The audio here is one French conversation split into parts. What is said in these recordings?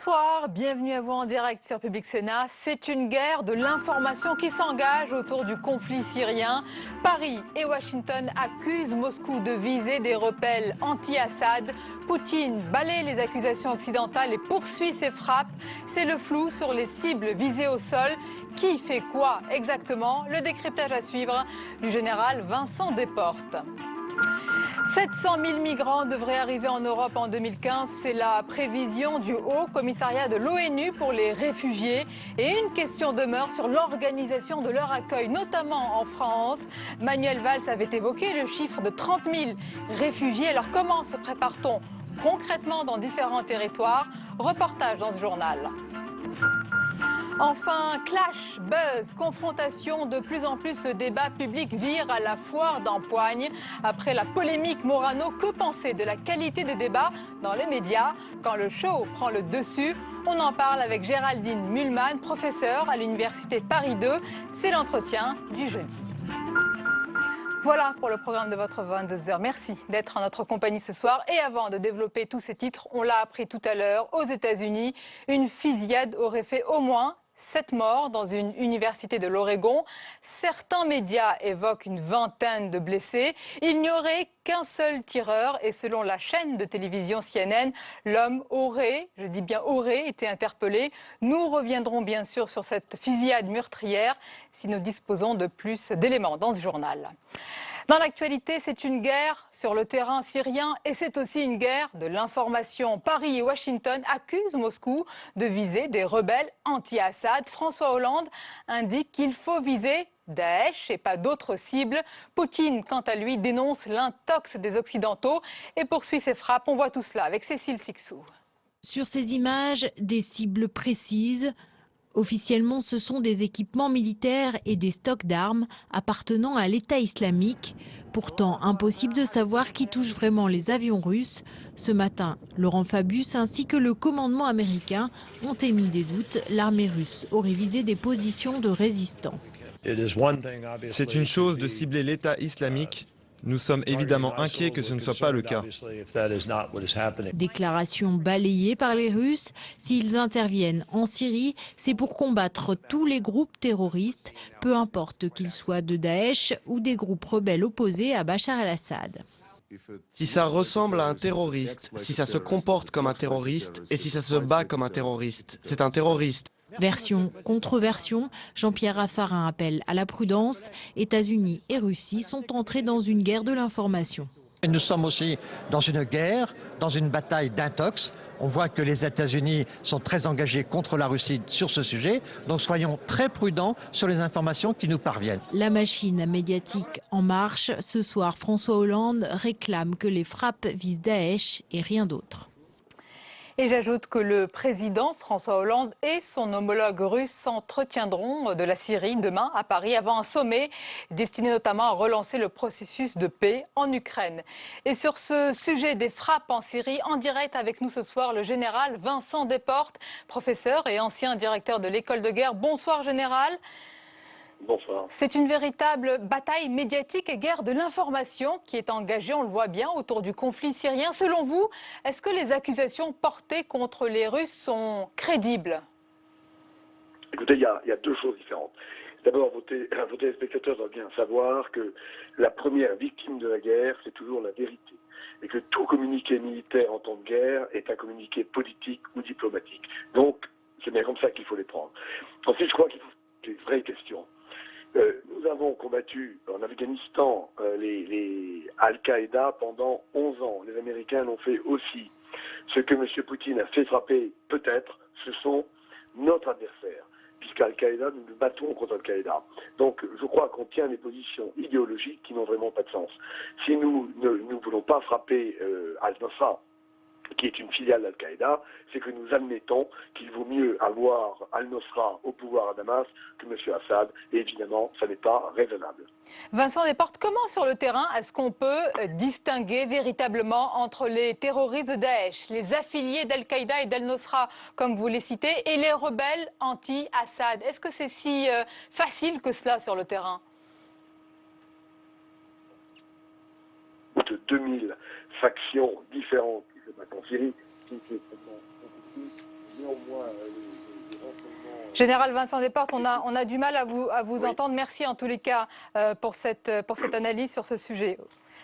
Bonsoir, bienvenue à vous en direct sur Public Sénat. C'est une guerre de l'information qui s'engage autour du conflit syrien. Paris et Washington accusent Moscou de viser des rebelles anti-Assad. Poutine balaie les accusations occidentales et poursuit ses frappes. C'est le flou sur les cibles visées au sol. Qui fait quoi exactement? Le décryptage à suivre du général Vincent Desportes. 700 000 migrants devraient arriver en Europe en 2015. C'est la prévision du Haut Commissariat de l'ONU pour les réfugiés. Et une question demeure sur l'organisation de leur accueil, notamment en France. Manuel Valls avait évoqué le chiffre de 30 000 réfugiés. Alors comment se prépare-t-on concrètement dans différents territoires? Reportage dans ce journal. Enfin, clash, buzz, confrontation, de plus en plus le débat public vire à la foire d'empoigne. Après la polémique Morano, que penser de la qualité des débats dans les médias quand le show prend le dessus? On en parle avec Géraldine Mühlmann, professeure à l'Université Paris 2. C'est l'entretien du jeudi. Voilà pour le programme de votre 22h. Merci d'être en notre compagnie ce soir. Et avant de développer tous ces titres, on l'a appris tout à l'heure, aux États-Unis, une fusillade aurait fait au moins 7 morts dans une université de l'Oregon. Certains médias évoquent une vingtaine de blessés. Il n'y aurait qu'un seul tireur et selon la chaîne de télévision CNN, l'homme aurait, je dis bien aurait, été interpellé. Nous reviendrons bien sûr sur cette fusillade meurtrière si nous disposons de plus d'éléments dans ce journal. Dans l'actualité, c'est une guerre sur le terrain syrien et c'est aussi une guerre de l'information. Paris et Washington accusent Moscou de viser des rebelles anti-Assad. François Hollande indique qu'il faut viser Daesh et pas d'autres cibles. Poutine, quant à lui, dénonce l'intox des Occidentaux et poursuit ses frappes. On voit tout cela avec Cécile Sixou. Sur ces images, des cibles précises. Officiellement, ce sont des équipements militaires et des stocks d'armes appartenant à l'État islamique. Pourtant, impossible de savoir qui touche vraiment les avions russes. Ce matin, Laurent Fabius ainsi que le commandement américain ont émis des doutes. L'armée russe aurait visé des positions de résistants. C'est une chose de cibler l'État islamique. Nous sommes évidemment inquiets que ce ne soit pas le cas. Déclaration balayée par les Russes. S'ils interviennent en Syrie, c'est pour combattre tous les groupes terroristes, peu importe qu'ils soient de Daesh ou des groupes rebelles opposés à Bachar el-Assad. Si ça ressemble à un terroriste, si ça se comporte comme un terroriste et si ça se bat comme un terroriste, c'est un terroriste. Version contre version, Jean-Pierre Raffarin appelle à la prudence. États-Unis et Russie sont entrés dans une guerre de l'information. Nous sommes aussi dans une guerre, dans une bataille d'intox. On voit que les États-Unis sont très engagés contre la Russie sur ce sujet. Donc soyons très prudents sur les informations qui nous parviennent. La machine médiatique en marche. Ce soir, François Hollande réclame que les frappes visent Daesh et rien d'autre. Et j'ajoute que le président François Hollande et son homologue russe s'entretiendront de la Syrie demain à Paris avant un sommet destiné notamment à relancer le processus de paix en Ukraine. Et sur ce sujet des frappes en Syrie, en direct avec nous ce soir, le général Vincent Desportes, professeur et ancien directeur de l'école de guerre. Bonsoir général. Bonsoir. C'est une véritable bataille médiatique et guerre de l'information qui est engagée, on le voit bien, autour du conflit syrien. Selon vous, est-ce que les accusations portées contre les Russes sont crédibles? Écoutez, il y a deux choses différentes. D'abord, vos téléspectateurs doivent bien savoir que la première victime de la guerre, c'est toujours la vérité. Et que tout communiqué militaire en temps de guerre est un communiqué politique ou diplomatique. Donc, c'est bien comme ça qu'il faut les prendre. Ensuite, je crois qu'il faut des vraies questions. Nous avons combattu en Afghanistan les Al-Qaïda pendant 11 ans. Les Américains l'ont fait aussi. Ce que M. Poutine a fait frapper, peut-être, ce sont notre adversaire. Puisqu'Al-Qaïda, nous nous battons contre Al-Qaïda. Donc, je crois qu'on tient des positions idéologiques qui n'ont vraiment pas de sens. Si nous ne voulons pas frapper Al-Nusra, qui est une filiale d'Al-Qaïda, c'est que nous admettons qu'il vaut mieux avoir Al-Nusra au pouvoir à Damas que M. Assad, et évidemment, ça n'est pas raisonnable. Vincent Desportes, comment sur le terrain est-ce qu'on peut distinguer véritablement entre les terroristes de Daesh, les affiliés d'Al-Qaïda et d'Al-Nusra, comme vous les citez, et les rebelles anti-Assad? Est-ce que c'est si facile que cela sur le terrain? De 2000 factions différentes qui se battent en Syrie, néanmoins, Général Vincent Desportes, on a du mal à vous entendre. Merci en tous les cas pour cette analyse sur ce sujet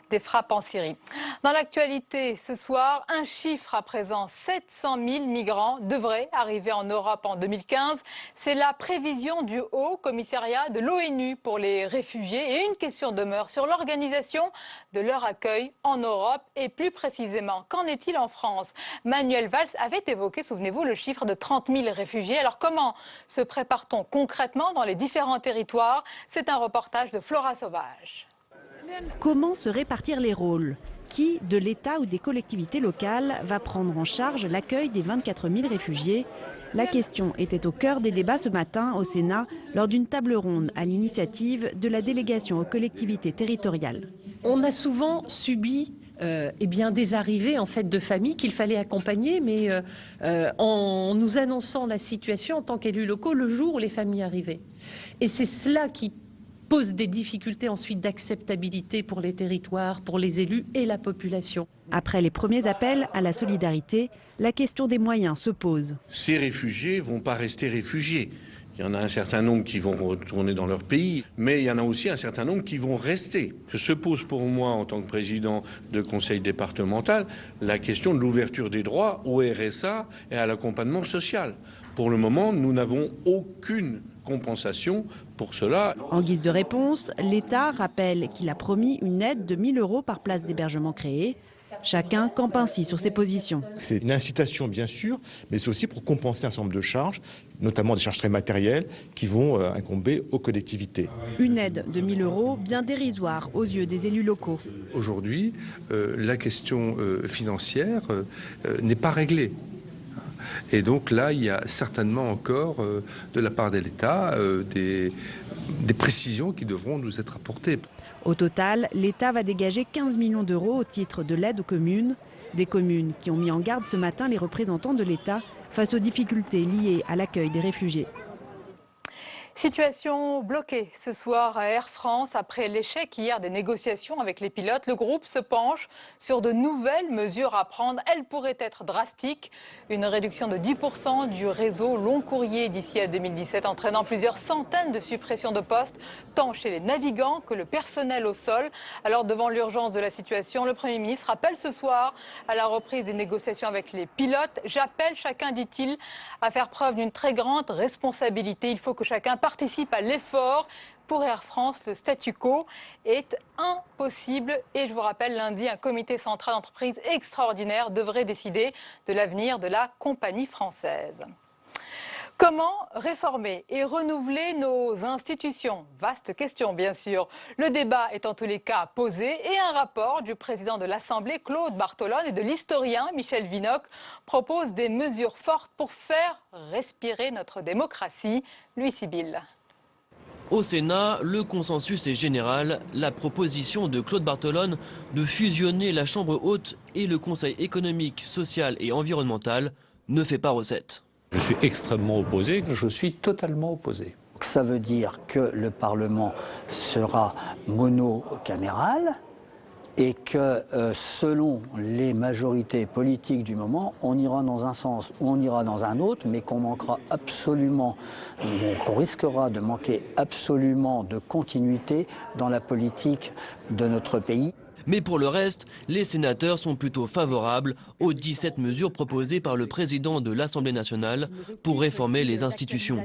des frappes en Syrie. Dans l'actualité ce soir, un chiffre à présent, 700 000 migrants devraient arriver en Europe en 2015. C'est la prévision du Haut Commissariat de l'ONU pour les réfugiés et une question demeure sur l'organisation de leur accueil en Europe et plus précisément, qu'en est-il en France? Manuel Valls avait évoqué, souvenez-vous, le chiffre de 30 000 réfugiés. Alors comment se prépare-t-on concrètement dans les différents territoires? C'est un reportage de Flora Sauvage. Comment se répartir les rôles? Qui, de l'État ou des collectivités locales, va prendre en charge l'accueil des 24 000 réfugiés? La question était au cœur des débats ce matin au Sénat lors d'une table ronde à l'initiative de la délégation aux collectivités territoriales. On a souvent subi des arrivées en fait de familles qu'il fallait accompagner, mais en nous annonçant la situation en tant qu'élus locaux le jour où les familles arrivaient. Et c'est cela qui pose des difficultés ensuite d'acceptabilité pour les territoires, pour les élus et la population. Après les premiers appels à la solidarité, la question des moyens se pose. Ces réfugiés ne vont pas rester réfugiés. Il y en a un certain nombre qui vont retourner dans leur pays, mais il y en a aussi un certain nombre qui vont rester. Se pose pour moi, en tant que président de conseil départemental, la question de l'ouverture des droits au RSA et à l'accompagnement social. Pour le moment, nous n'avons aucune compensation pour cela. En guise de réponse, l'État rappelle qu'il a promis une aide de 1 000 € par place d'hébergement créée. Chacun campe ainsi sur ses positions. C'est une incitation bien sûr, mais c'est aussi pour compenser un certain nombre de charges, notamment des charges très matérielles qui vont incomber aux collectivités. Une aide de 1 000 € bien dérisoire aux yeux des élus locaux. Aujourd'hui, la question financière n'est pas réglée. Et donc là, il y a certainement encore, de la part de l'État, des précisions qui devront nous être apportées. Au total, l'État va dégager 15 millions d'euros au titre de l'aide aux communes. Des communes qui ont mis en garde ce matin les représentants de l'État face aux difficultés liées à l'accueil des réfugiés. Situation bloquée ce soir à Air France. Après l'échec hier des négociations avec les pilotes, le groupe se penche sur de nouvelles mesures à prendre. Elles pourraient être drastiques. Une réduction de 10% du réseau long courrier d'ici à 2017, entraînant plusieurs centaines de suppressions de postes, tant chez les navigants que le personnel au sol. Alors devant l'urgence de la situation, le Premier ministre appelle ce soir à la reprise des négociations avec les pilotes. J'appelle chacun, dit-il, à faire preuve d'une très grande responsabilité. Il faut que chacun participe à l'effort. Pour Air France, le statu quo est impossible. Et je vous rappelle, lundi, un comité central d'entreprise extraordinaire devrait décider de l'avenir de la compagnie française. Comment réformer et renouveler nos institutions? Vaste question, bien sûr. Le débat est en tous les cas posé et un rapport du président de l'Assemblée, Claude Bartolone, et de l'historien Michel Vinocq propose des mesures fortes pour faire respirer notre démocratie. Louis Sibylle. Au Sénat, le consensus est général. La proposition de Claude Bartolone de fusionner la Chambre haute et le Conseil économique, social et environnemental ne fait pas recette. Je suis extrêmement opposé. Je suis totalement opposé. Ça veut dire que le Parlement sera monocaméral et que selon les majorités politiques du moment, on ira dans un sens ou on ira dans un autre, mais qu'on risquera de manquer absolument de continuité dans la politique de notre pays. Mais pour le reste, les sénateurs sont plutôt favorables aux 17 mesures proposées par le président de l'Assemblée nationale pour réformer les institutions.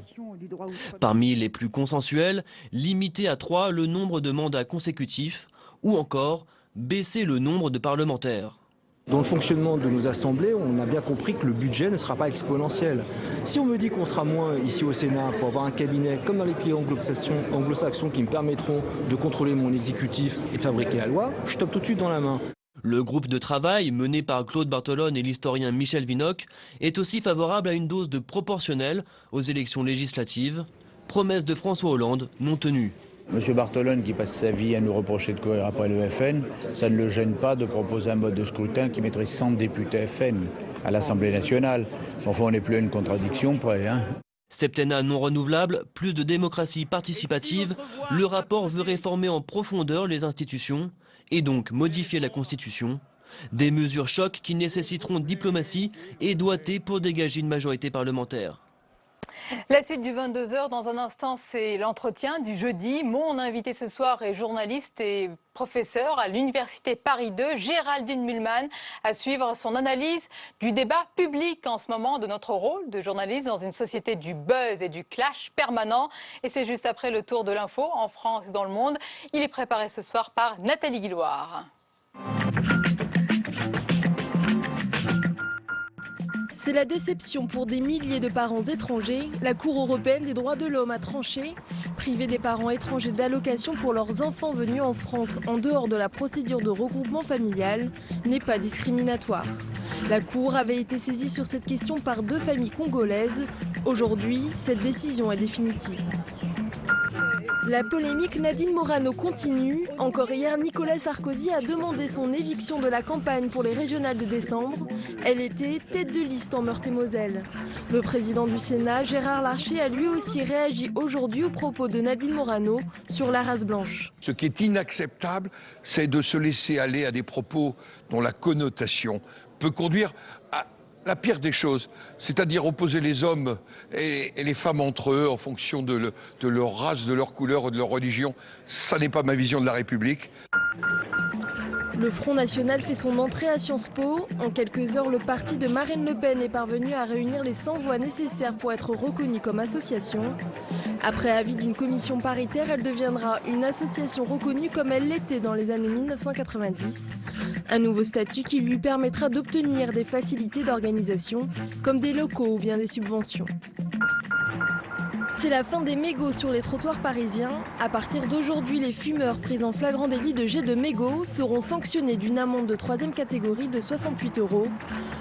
Parmi les plus consensuelles, limiter à 3 le nombre de mandats consécutifs ou encore baisser le nombre de parlementaires. Dans le fonctionnement de nos assemblées, on a bien compris que le budget ne sera pas exponentiel. Si on me dit qu'on sera moins ici au Sénat pour avoir un cabinet comme dans les pays anglo-saxons qui me permettront de contrôler mon exécutif et de fabriquer la loi, je tape tout de suite dans la main. Le groupe de travail mené par Claude Bartolone et l'historien Michel Vinocq est aussi favorable à une dose de proportionnelle aux élections législatives, promesse de François Hollande non tenue. Monsieur Bartolone, qui passe sa vie à nous reprocher de courir après le FN, ça ne le gêne pas de proposer un mode de scrutin qui mettrait 100 députés FN à l'Assemblée nationale. Enfin, on n'est plus à une contradiction près, hein. Septennat non renouvelable, plus de démocratie participative, le rapport veut réformer en profondeur les institutions et donc modifier la Constitution. Des mesures chocs qui nécessiteront diplomatie et doigté pour dégager une majorité parlementaire. La suite du 22h, dans un instant, c'est l'entretien du jeudi. Mon invité ce soir est journaliste et professeur à l'Université Paris 2, Géraldine Mühlmann, à suivre son analyse du débat public en ce moment, de notre rôle de journaliste dans une société du buzz et du clash permanent. Et c'est juste après le tour de l'info en France et dans le monde. Il est préparé ce soir par Nathalie Guilloire. C'est la déception pour des milliers de parents étrangers. La Cour européenne des droits de l'homme a tranché. Priver des parents étrangers d'allocations pour leurs enfants venus en France en dehors de la procédure de regroupement familial n'est pas discriminatoire. La Cour avait été saisie sur cette question par 2 familles congolaises. Aujourd'hui, cette décision est définitive. La polémique Nadine Morano continue. Encore hier, Nicolas Sarkozy a demandé son éviction de la campagne pour les régionales de décembre. Elle était tête de liste en Meurthe-et-Moselle. Le président du Sénat, Gérard Larcher, a lui aussi réagi aujourd'hui aux propos de Nadine Morano sur la race blanche. Ce qui est inacceptable, c'est de se laisser aller à des propos dont la connotation peut conduire à la pire des choses, c'est-à-dire opposer les hommes et les femmes entre eux en fonction de leur race, de leur couleur ou de leur religion. Ça n'est pas ma vision de la République. Le Front National fait son entrée à Sciences Po. En quelques heures, le parti de Marine Le Pen est parvenu à réunir les 100 voix nécessaires pour être reconnu comme association. Après avis d'une commission paritaire, elle deviendra une association reconnue comme elle l'était dans les années 1990. Un nouveau statut qui lui permettra d'obtenir des facilités d'organisation, comme des locaux ou bien des subventions. C'est la fin des mégots sur les trottoirs parisiens. À partir d'aujourd'hui, les fumeurs pris en flagrant délit de jet de mégots seront sanctionnés d'une amende de 3e catégorie de 68 €.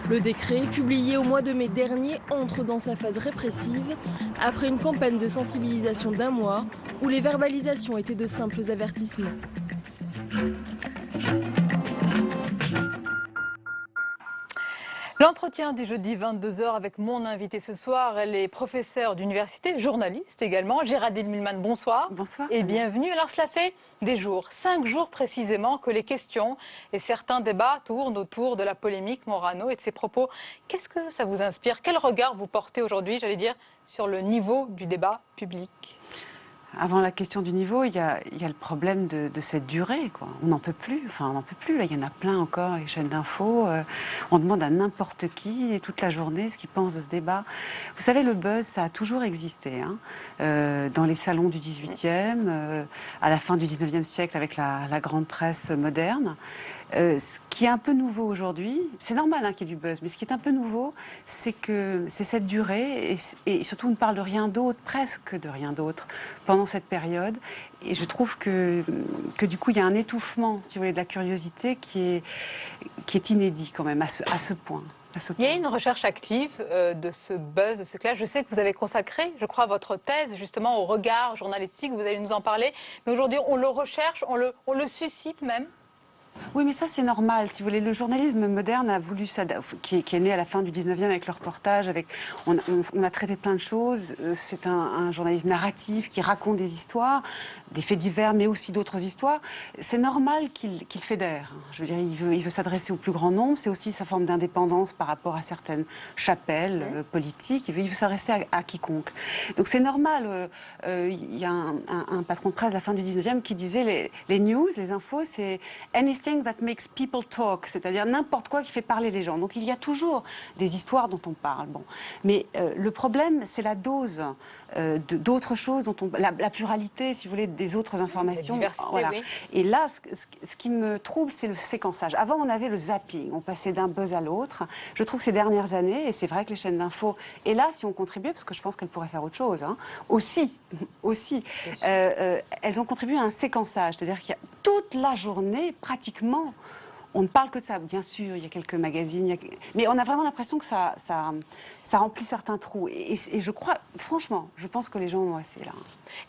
Le décret, publié au mois de mai dernier, entre dans sa phase répressive, après une campagne de sensibilisation d'1 mois, où les verbalisations étaient de simples avertissements. L'entretien du jeudi 22h avec mon invité ce soir, elle est professeure d'université, journaliste également. Géraldine Mühlmann, bonsoir. Bonsoir. Et bienvenue. Alors cela fait des jours, 5 jours précisément, que les questions et certains débats tournent autour de la polémique Morano et de ses propos. Qu'est-ce que ça vous inspire? Quel regard vous portez aujourd'hui, j'allais dire, sur le niveau du débat public? Avant la question du niveau, il y a le problème de cette durée, quoi. On n'en peut plus, enfin on n'en peut plus. Là, il y en a plein encore, les chaînes d'infos. On demande à n'importe qui, et toute la journée, ce qu'il pense de ce débat. Vous savez, le buzz, ça a toujours existé, hein. Dans les salons du 18e, à la fin du 19e siècle, avec la grande presse moderne. Ce qui est un peu nouveau aujourd'hui, c'est normal qu'il y ait du buzz, mais ce qui est un peu nouveau, c'est que c'est cette durée, et surtout on ne parle de rien d'autre, presque de rien d'autre, pendant cette période. Et je trouve que du coup, il y a un étouffement, si vous voulez, de la curiosité qui est inédit quand même, à ce point. Il y a une recherche active de ce buzz, de ce clash. Je sais que vous avez consacré, je crois, votre thèse justement au regard journalistique, vous allez nous en parler. Mais aujourd'hui, on le recherche, on le suscite même. Oui, mais ça, c'est normal. Si vous voulez, le journalisme moderne a voulu qui est né à la fin du 19e avec le reportage. On a traité plein de choses. C'est un journalisme narratif qui raconte des histoires, des faits divers, mais aussi d'autres histoires. C'est normal qu'il fédère. Je veux dire, il veut s'adresser au plus grand nombre. C'est aussi sa forme d'indépendance par rapport à certaines chapelles politiques. Il veut s'adresser à quiconque. Donc c'est normal. Il y a un patron de presse à la fin du 19e qui disait les news, les infos, c'est anything that makes people talk, c'est-à-dire n'importe quoi qui fait parler les gens. Donc il y a toujours des histoires dont on parle. Bon. Mais le problème, c'est la dose d'autres choses, la pluralité, si vous voulez, des autres informations. La diversité, voilà. Oui. Et là, ce qui me trouble, c'est le séquençage. Avant, on avait le zapping, on passait d'un buzz à l'autre. Je trouve que ces dernières années, et c'est vrai que les chaînes d'infos, et là, si on contribuait, parce que je pense qu'elles pourraient faire autre chose, hein, aussi, elles ont contribué à un séquençage. C'est-à-dire qu'il y a toute la journée, pratiquement, on ne parle que de ça. Bien sûr, il y a quelques magazines, mais on a vraiment l'impression que ça remplit certains trous. Et je crois, franchement, je pense que les gens ont assez là.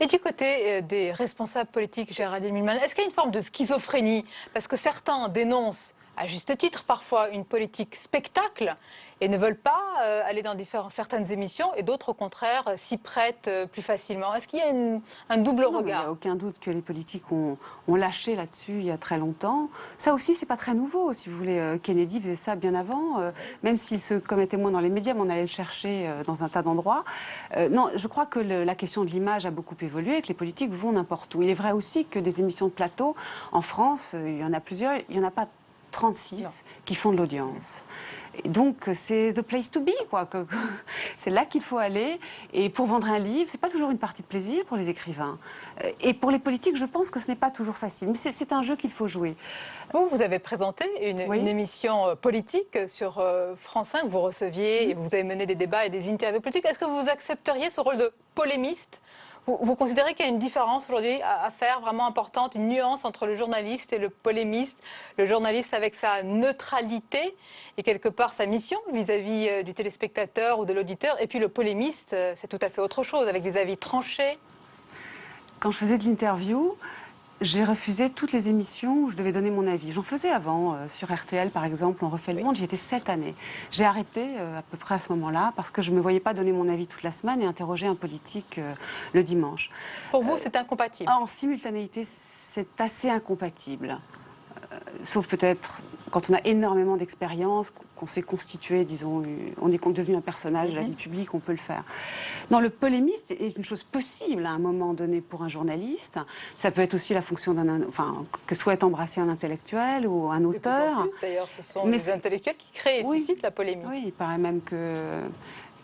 Et du côté des responsables politiques, Géraldine Mühlmann, est-ce qu'il y a une forme de schizophrénie? Parce que certains dénoncent à juste titre parfois, une politique spectacle et ne veulent pas aller dans certaines émissions et d'autres au contraire s'y prêtent plus facilement. Est-ce qu'il y a un double regard? Il n'y a aucun doute que les politiques ont lâché là-dessus il y a très longtemps. Ça aussi, c'est pas très nouveau, si vous voulez. Kennedy faisait ça bien avant, même s'il se commettait moins dans les médias, mais on allait le chercher dans un tas d'endroits. Non, je crois que la question de l'image a beaucoup évolué et que les politiques vont n'importe où. Il est vrai aussi que des émissions de plateau, en France, il y en a plusieurs, il n'y en a pas 36 qui font de l'audience. Donc c'est the place to be, quoi. C'est là qu'il faut aller. Et pour vendre un livre, c'est pas toujours une partie de plaisir pour les écrivains. Et pour les politiques, je pense que ce n'est pas toujours facile. Mais c'est un jeu qu'il faut jouer. Vous avez présenté une émission politique sur France 5. Vous receviez et vous avez mené des débats et des interviews politiques. Est-ce que vous accepteriez ce rôle de polémiste ? Vous considérez qu'il y a une différence aujourd'hui à faire vraiment importante, une nuance entre le journaliste et le polémiste, le journaliste avec sa neutralité et quelque part sa mission vis-à-vis du téléspectateur ou de l'auditeur, et puis le polémiste, c'est tout à fait autre chose, avec des avis tranchés? Quand je faisais de l'interview, j'ai refusé toutes les émissions où je devais donner mon avis. J'en faisais avant, sur RTL par exemple, On refait le monde, j'y étais 7 années. J'ai arrêté à peu près à ce moment-là parce que je ne me voyais pas donner mon avis toute la semaine et interroger un politique le dimanche. Pour vous, c'est incompatible? En simultanéité, c'est assez incompatible. Sauf peut-être quand on a énormément d'expérience, qu'on s'est constitué, disons, on est devenu un personnage de la vie publique, on peut le faire. Non, le polémiste est une chose possible à un moment donné pour un journaliste. Ça peut être aussi la fonction que souhaite embrasser un intellectuel ou un auteur. De plus en plus, d'ailleurs, ce sont les intellectuels qui créent et suscitent la polémique. Oui, il paraît même que...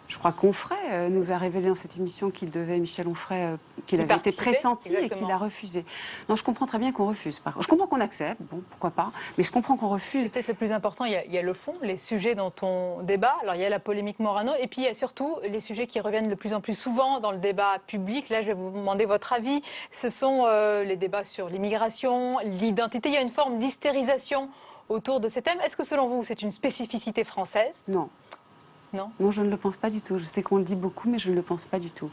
Je crois qu'Onfray nous a révélé dans cette émission Michel Onfray, qu'il avait été pressenti et qu'il a refusé. Non, je comprends très bien qu'on refuse. Je comprends qu'on accepte, bon, pourquoi pas, mais je comprends qu'on refuse. Peut-être le plus important, il y a le fond, les sujets dont on débat. Alors, il y a la polémique Morano, et puis il y a surtout les sujets qui reviennent de plus en plus souvent dans le débat public. Là, je vais vous demander votre avis. Ce sont les débats sur l'immigration, l'identité. Il y a une forme d'hystérisation autour de ces thèmes. Est-ce que, selon vous, c'est une spécificité française? Non. Non. Non, je ne le pense pas du tout. Je sais qu'on le dit beaucoup, mais je ne le pense pas du tout.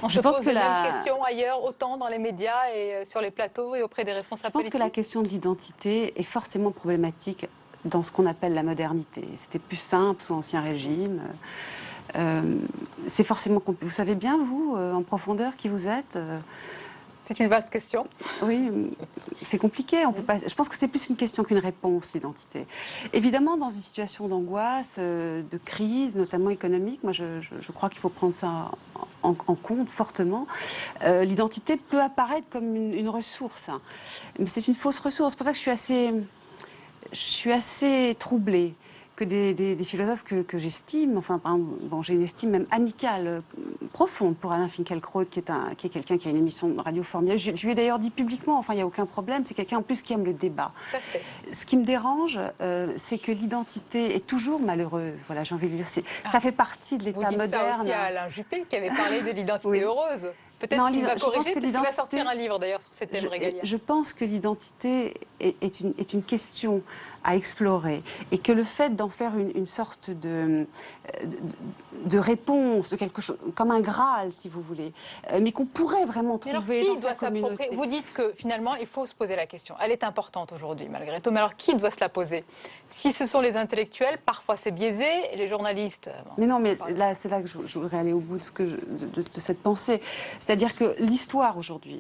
Je pense que la même question ailleurs, autant dans les médias et sur les plateaux et auprès des responsables politiques. Je pense que la question de l'identité est forcément problématique dans ce qu'on appelle la modernité. C'était plus simple sous l'Ancien Régime. C'est forcément... Vous savez bien, vous, en profondeur, qui vous êtes C'est une vaste question. Oui, c'est compliqué. On peut pas... Je pense que c'est plus une question qu'une réponse, l'identité. Évidemment, dans une situation d'angoisse, de crise, notamment économique, moi je crois qu'il faut prendre ça en compte fortement. L'identité peut apparaître comme une ressource, hein. Mais c'est une fausse ressource. C'est pour ça que je suis assez troublée que des philosophes que j'estime, enfin, bon, j'ai une estime même amicale profonde pour Alain Finkielkraut, qui est quelqu'un qui a une émission de radio formidable. Je lui ai d'ailleurs dit publiquement, enfin, il n'y a aucun problème, c'est quelqu'un en plus qui aime le débat. Ce qui me dérange, c'est que l'identité est toujours malheureuse. Voilà, j'ai envie de dire, ça fait partie de l'État moderne. Vous dites ça aussi à Alain Juppé, qui avait parlé de l'identité heureuse. Peut-être qu'il va corriger, parce qu'il va sortir un livre d'ailleurs sur ces thèmes régaliens. Je pense que l'identité est une question à explorer et que le fait d'en faire une sorte de réponse, de quelque chose, comme un Graal, si vous voulez, mais qu'on pourrait vraiment trouver dans sa communauté. Vous dites que finalement, il faut se poser la question. Elle est importante aujourd'hui, malgré tout. Mais alors, qui doit se la poser? Si ce sont les intellectuels, parfois c'est biaisé, et les journalistes... Mais non, mais là, c'est là que je voudrais aller au bout de cette pensée. C'est-à-dire que l'histoire aujourd'hui,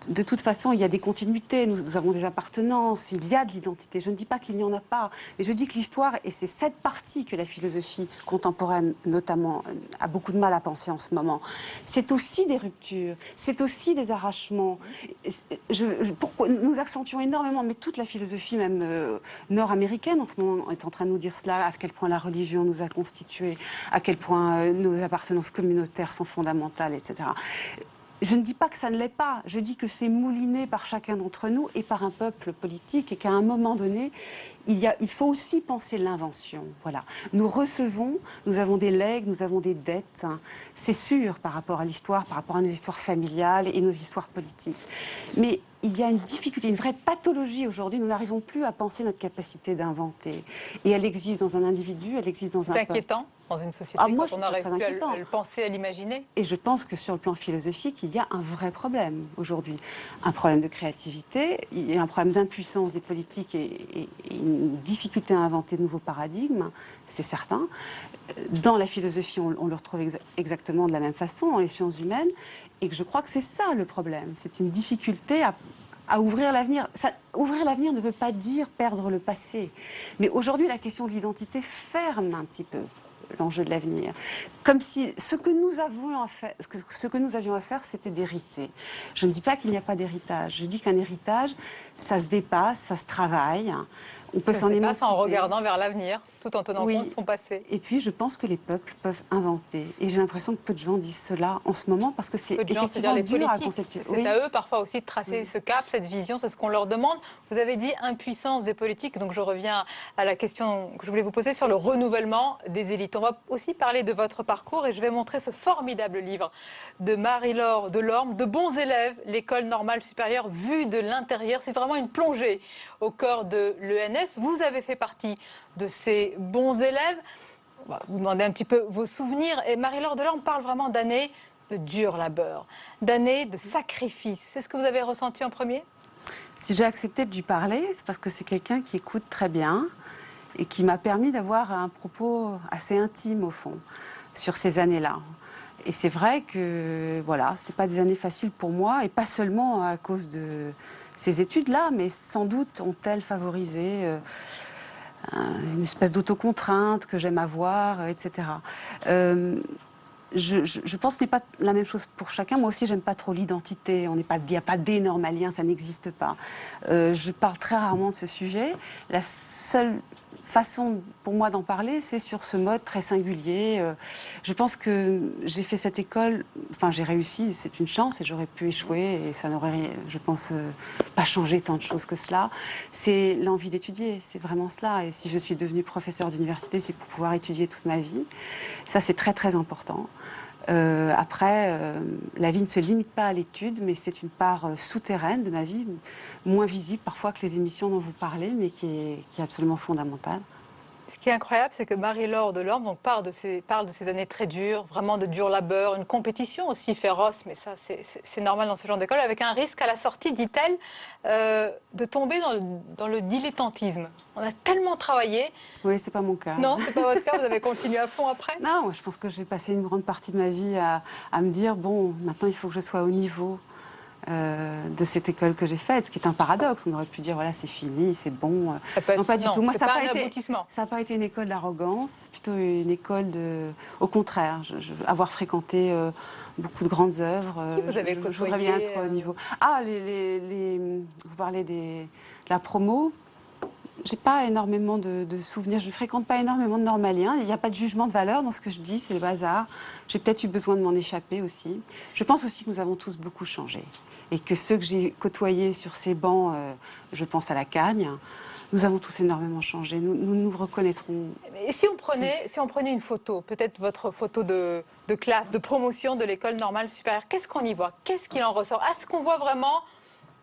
de toute façon, il y a des continuités, nous avons des appartenances, il y a de l'identité. Je ne dis pas qu'il n'y en a pas, mais je dis que l'histoire, et c'est cette partie que la philosophie contemporaine, notamment, a beaucoup de mal à penser en ce moment, c'est aussi des ruptures, c'est aussi des arrachements. Nous accentuons énormément, mais toute la philosophie, même nord-américaine, en ce moment, est en train de nous dire cela, à quel point la religion nous a constitués, à quel point nos appartenances communautaires sont fondamentales, etc. Je ne dis pas que ça ne l'est pas, je dis que c'est mouliné par chacun d'entre nous et par un peuple politique et qu'à un moment donné, il faut aussi penser l'invention. Voilà. Nous recevons, nous avons des legs, nous avons des dettes, hein. C'est sûr par rapport à l'histoire, par rapport à nos histoires familiales et nos histoires politiques. Mais il y a une difficulté, une vraie pathologie aujourd'hui. Nous n'arrivons plus à penser notre capacité d'inventer. Et elle existe dans un individu, elle existe dans un peuple. C'est inquiétant dans une société moi, quand on aurait pu le penser, à l'imaginer. Et je pense que sur le plan philosophique, il y a un vrai problème aujourd'hui. Un problème de créativité, il y a un problème d'impuissance des politiques et une difficulté à inventer de nouveaux paradigmes, c'est certain. Dans la philosophie, on le retrouve exactement de la même façon, dans les sciences humaines, et que je crois que c'est ça le problème. C'est une difficulté à ouvrir l'avenir. Ouvrir l'avenir ne veut pas dire perdre le passé. Mais aujourd'hui, la question de l'identité ferme un petit peu l'enjeu de l'avenir. Comme si ce que nous avions à faire, c'était d'hériter. Je ne dis pas qu'il n'y a pas d'héritage. Je dis qu'un héritage, ça se dépasse, ça se travaille. On peut s'en émanciper. En regardant vers l'avenir, tout en tenant compte de son passé. Et puis, je pense que les peuples peuvent inventer. Et j'ai l'impression que peu de gens disent cela en ce moment, parce que c'est effectivement les dur à politiques. conceptualiser. C'est à eux parfois aussi de tracer ce cap, cette vision, c'est ce qu'on leur demande. Vous avez dit impuissance des politiques, donc je reviens à la question que je voulais vous poser sur le renouvellement des élites. On va aussi parler de votre parcours et je vais montrer ce formidable livre de Marie-Laure Delorme, De bons élèves, l'école normale supérieure vue de l'intérieur. C'est vraiment une plongée au cœur de l'ENS. Vous avez fait partie de ces bons élèves. On va vous demander un petit peu vos souvenirs. Et Marie-Laure Delorme parle vraiment d'années de dur labeur, d'années de sacrifice. C'est ce que vous avez ressenti en premier? Si j'ai accepté de lui parler, c'est parce que c'est quelqu'un qui écoute très bien et qui m'a permis d'avoir un propos assez intime, au fond, sur ces années-là. Et c'est vrai que, voilà, ce n'était pas des années faciles pour moi, et pas seulement à cause de ces études-là, mais sans doute ont-elles favorisé une espèce d'autocontrainte que j'aime avoir, etc. Je pense que ce n'est pas la même chose pour chacun. Moi aussi, j'aime pas trop l'identité. Il n'y a pas d'énormalien, ça n'existe pas. Je parle très rarement de ce sujet. La seule façon pour moi d'en parler, c'est sur ce mode très singulier. Je pense que j'ai fait cette école, enfin j'ai réussi, c'est une chance, et j'aurais pu échouer, et ça n'aurait, je pense, pas changé tant de choses que cela. C'est l'envie d'étudier, c'est vraiment cela. Et si je suis devenue professeure d'université, c'est pour pouvoir étudier toute ma vie. Ça, c'est très très important. Après, la vie ne se limite pas à l'étude, mais c'est une part souterraine de ma vie, moins visible parfois que les émissions dont vous parlez, mais qui est absolument fondamentale. Ce qui est incroyable, c'est que Marie-Laure Delorme parle de ces années très dures, vraiment de dur labeur, une compétition aussi féroce, mais ça c'est normal dans ce genre d'école, avec un risque à la sortie, dit-elle, de tomber dans le dilettantisme. On a tellement travaillé. Oui, c'est pas mon cas. Non, c'est pas votre cas, vous avez continué à fond après? Non, moi, je pense que j'ai passé une grande partie de ma vie à me dire, bon, maintenant il faut que je sois au niveau de cette école que j'ai faite, ce qui est un paradoxe. On aurait pu dire, voilà, c'est fini, c'est bon. Ça peut être, non, pas du tout. Moi, ça n'a pas un été, aboutissement. Ça n'a pas été une école d'arrogance, c'est plutôt une école de... Au contraire, avoir fréquenté beaucoup de grandes œuvres. Qui vous avez je voudrais bien être au niveau. Ah, vous parlez de la promo. J'ai pas énormément de souvenirs, je ne fréquente pas énormément de normaliens. Il n'y a pas de jugement de valeur dans ce que je dis, c'est le hasard. J'ai peut-être eu besoin de m'en échapper aussi. Je pense aussi que nous avons tous beaucoup changé. Et que ceux que j'ai côtoyés sur ces bancs, je pense à la Cagne, nous avons tous énormément changé. Nous nous reconnaîtrons. Et si on prenait une photo, peut-être votre photo de classe, de promotion de l'école normale supérieure, qu'est-ce qu'on y voit? Qu'est-ce qu'il en ressort? Est-ce qu'on voit vraiment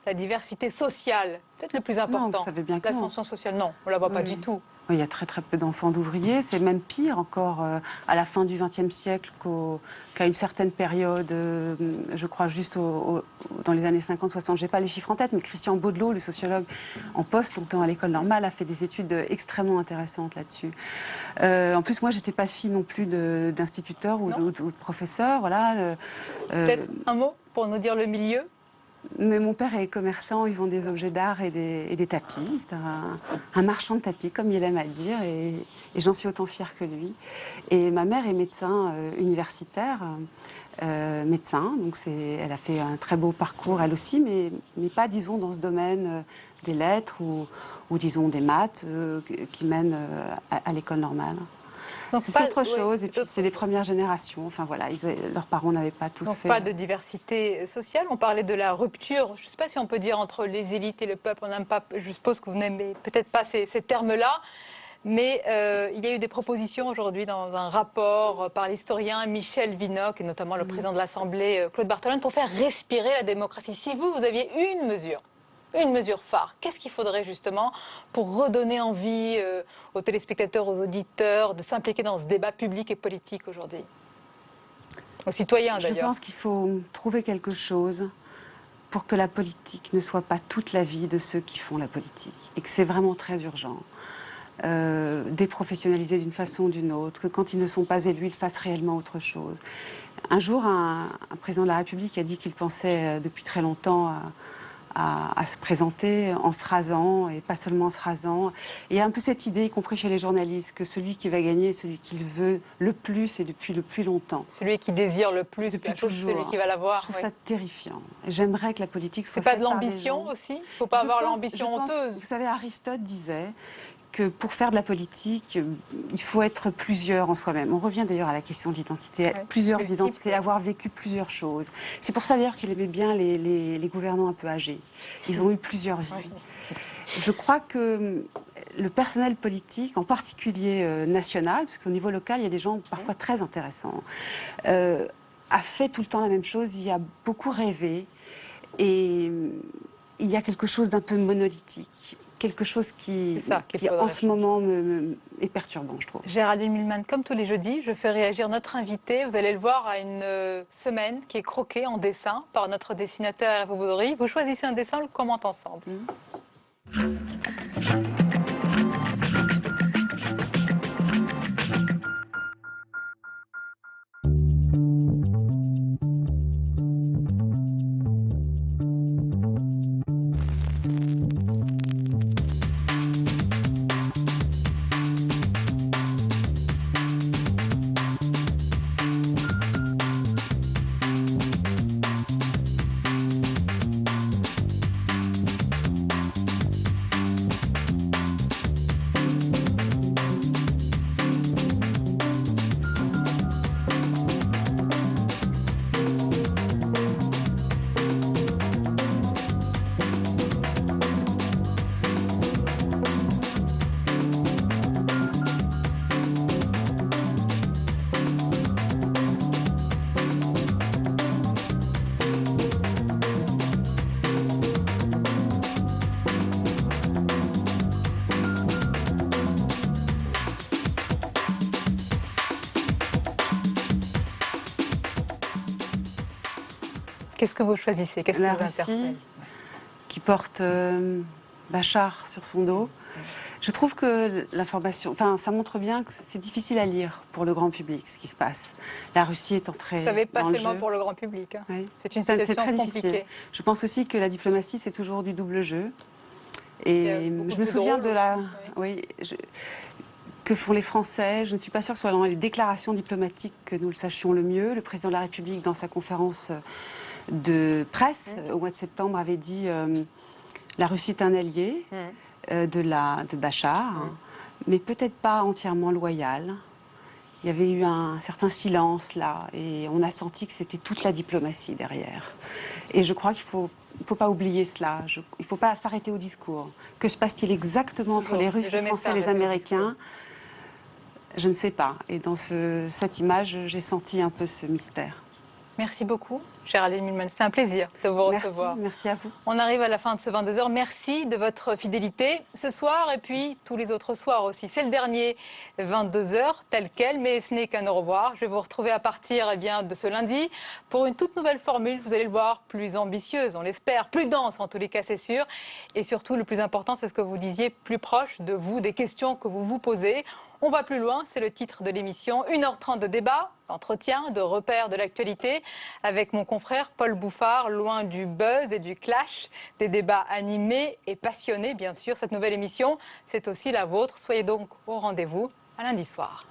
la diversité sociale, peut-être le plus important? Non, vous savez bien que l'ascension sociale, non, on ne la voit pas du tout. Il y a très très peu d'enfants d'ouvriers. C'est même pire encore à la fin du XXe siècle qu'à une certaine période, je crois juste dans les années 50-60. Je n'ai pas les chiffres en tête, mais Christian Baudelot, le sociologue en poste longtemps à l'école normale, a fait des études extrêmement intéressantes là-dessus. En plus, moi, je n'étais pas fille non plus d'instituteur ou de professeur. Voilà, peut-être un mot pour nous dire le milieu? Mais mon père est commerçant, ils vendent des objets d'art et des tapis. C'est un marchand de tapis, comme il aime à dire, et j'en suis autant fière que lui. Et ma mère est médecin universitaire, médecin, donc elle a fait un très beau parcours, elle aussi, mais pas, disons, dans ce domaine des lettres ou disons, des maths qui mènent à l'école normale. C'est autre chose, et puis c'est des premières générations. Enfin voilà, leurs parents n'avaient pas tous fait. Pas de diversité sociale. On parlait de la rupture, je ne sais pas si on peut dire entre les élites et le peuple. On n'aime pas, je suppose que vous n'aimez peut-être pas ces termes-là. Mais il y a eu des propositions aujourd'hui dans un rapport par l'historien Michel Vinocq et notamment le président de l'Assemblée Claude Barthelone pour faire respirer la démocratie. Si vous aviez une mesure phare, qu'est-ce qu'il faudrait justement pour redonner envie aux téléspectateurs, aux auditeurs de s'impliquer dans ce débat public et politique aujourd'hui? Aux citoyens d'ailleurs. Je pense qu'il faut trouver quelque chose pour que la politique ne soit pas toute la vie de ceux qui font la politique et que c'est vraiment très urgent. Déprofessionnaliser d'une façon ou d'une autre, que quand ils ne sont pas élus, ils fassent réellement autre chose. Un jour, un président de la République a dit qu'il pensait depuis très longtemps à se présenter en se rasant, et pas seulement en se rasant. Et il y a un peu cette idée, y compris chez les journalistes, que celui qui va gagner est celui qu'il veut le plus et depuis le plus longtemps. Celui qui désire le plus, depuis toujours. Celui qui va l'avoir. Je trouve ça terrifiant. J'aimerais que la politique soit faite par des gens. C'est pas de l'ambition aussi? Il ne faut pas avoir l'ambition honteuse. Vous savez, Aristote disait que pour faire de la politique, il faut être plusieurs en soi-même. On revient d'ailleurs à la question de l'identité, plusieurs identités, avoir vécu plusieurs choses. C'est pour ça d'ailleurs qu'il aimait bien les gouvernants un peu âgés. Ils ont eu plusieurs vies. Je crois que le personnel politique, en particulier national, parce qu'au niveau local, il y a des gens parfois très intéressants, a fait tout le temps la même chose, il a beaucoup rêvé, et il y a quelque chose d'un peu monolithique. Quelque chose qui en ce moment, est perturbant, je trouve. Géraldine Milman, comme tous les jeudis, je fais réagir notre invité. Vous allez le voir à une semaine qui est croquée en dessin par notre dessinateur Hervé Baudry. Vous choisissez un dessin, on le commente ensemble. Qu'est-ce que vous choisissez? Qu'est-ce que vous interpelle? Qui porte Bachar sur son dos. Je trouve que l'information, enfin, ça montre bien que c'est difficile à lire pour le grand public, ce qui se passe. La Russie est entrée Vous savez, pas dans le seulement jeu. pour le grand public. Hein. Oui. C'est une situation très compliquée. difficile. Je pense aussi que la diplomatie, c'est toujours du double jeu. Et je me souviens de la... que font les Français. Je ne suis pas sûre que ce soit dans les déclarations diplomatiques que nous le sachions le mieux. Le président de la République, dans sa conférence de presse au mois de septembre, avait dit la Russie est un allié de Bachar, mais peut-être pas entièrement loyal. Il y avait eu un certain silence là, et on a senti que c'était toute la diplomatie derrière. Et je crois qu'il faut pas oublier cela. Il ne faut pas s'arrêter au discours. Que se passe-t-il exactement entre les Russes, les Français et les Américains? Je ne sais pas. Et dans cette image, j'ai senti un peu ce mystère. Merci beaucoup, Géraldine Milman. C'est un plaisir de vous recevoir. Merci à vous. On arrive à la fin de ce 22h. Merci de votre fidélité ce soir et puis tous les autres soirs aussi. C'est le dernier 22h tel quel, mais ce n'est qu'un au revoir. Je vais vous retrouver à partir de ce lundi pour une toute nouvelle formule. Vous allez le voir, plus ambitieuse, on l'espère, plus dense en tous les cas, c'est sûr. Et surtout, le plus important, c'est ce que vous disiez, plus proche de vous, des questions que vous vous posez. On va plus loin, c'est le titre de l'émission. 1h30 de débat, d'entretien, de repères de l'actualité avec mon confrère Paul Bouffard, loin du buzz et du clash, des débats animés et passionnés, bien sûr. Cette nouvelle émission, c'est aussi la vôtre. Soyez donc au rendez-vous à lundi soir.